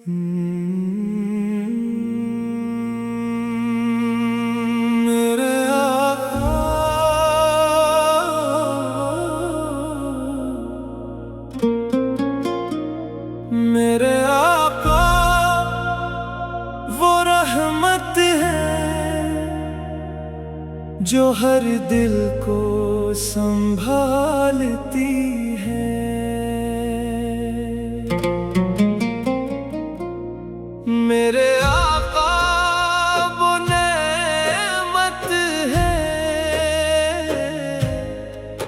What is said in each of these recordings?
میرے آقا میرے آقا وہ رحمت ہے جو ہر دل کو سنبھالتی ہے۔ میرے آقا وہ نعمت ہے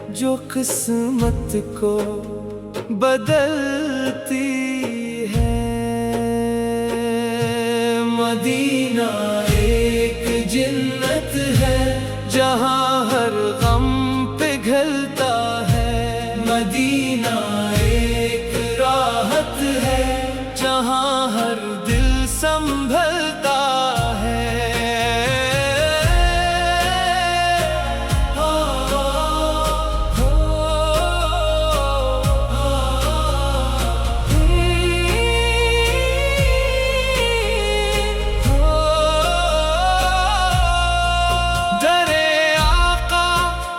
جو قسمت کو بدلتی ہے۔ مدینہ ایک جنت ہے جہاں ہر غم پگھلتا ہے۔ مدینہ ایک راحت ہے جہاں ہر دل سنبھلتا ہے۔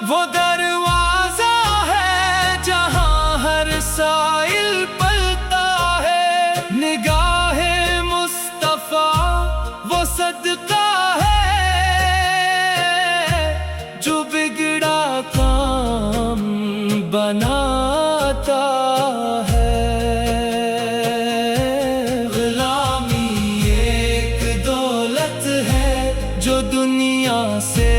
وہ دروازہ ہے جہاں ہر سائل پلتا ہے۔ نگاہ مصطفیٰ وہ صدقہ ہے جو بگڑا کام بناتا ہے۔ غلامی ایک دولت ہے جو دنیا سے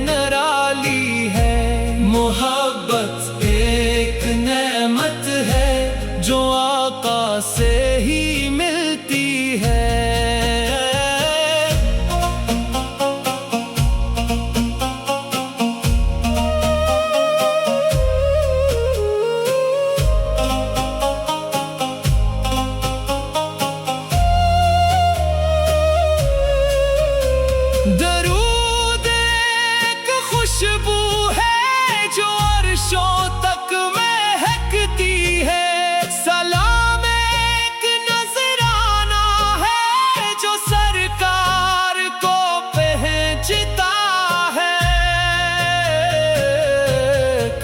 نرالی ہے۔ محبت ایک نعمت ہے جو آقا سے ہی ملتی ہے۔ درود ایک خوشبو ہے جو عرشوں تک مہکتی ہے۔ سلام ایک نذرانہ ہے جو سرکار کو پہنچتا ہے۔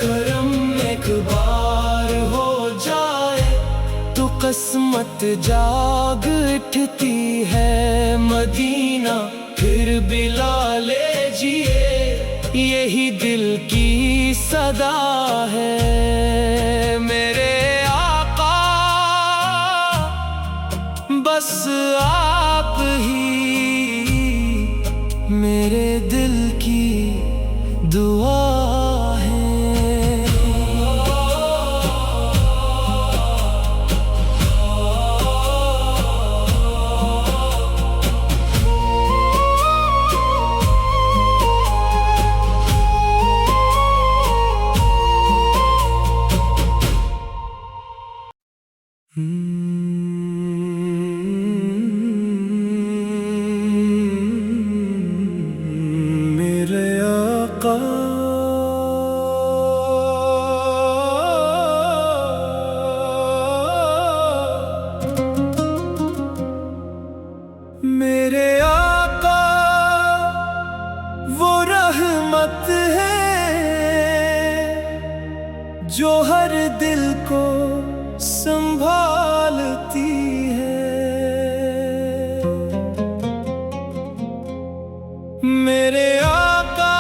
کرم ایک بار ہو جائے تو قسمت جاگ اٹھتی ہے۔ مدینہ پھر بھی لالے جیے یہی دل کی صدا ہے۔ میرے آقا بس آپ ہی میرے دل کی دعا ہے۔ میرے آقا میرے آقا وہ رحمت ہے جو ہر دل کو سنبھالتی ہے۔ میرے آقا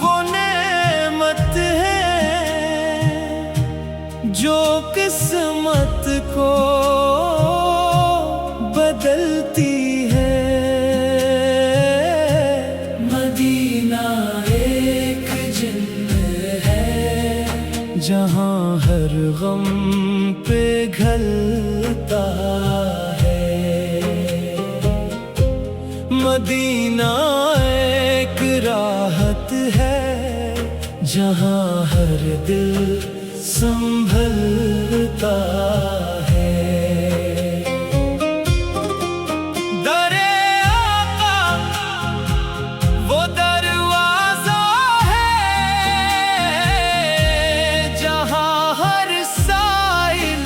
وہ نعمت ہے جو قسمت کو بدلتی ہے۔ مدینہ ایک جنت ہے جہاں ہر غم پگھلتا ہے۔ مدینہ ایک راحت ہے جہاں ہر دل سنبھلتا ہے۔ وہ دروازہ ہے جہاں ہر سائل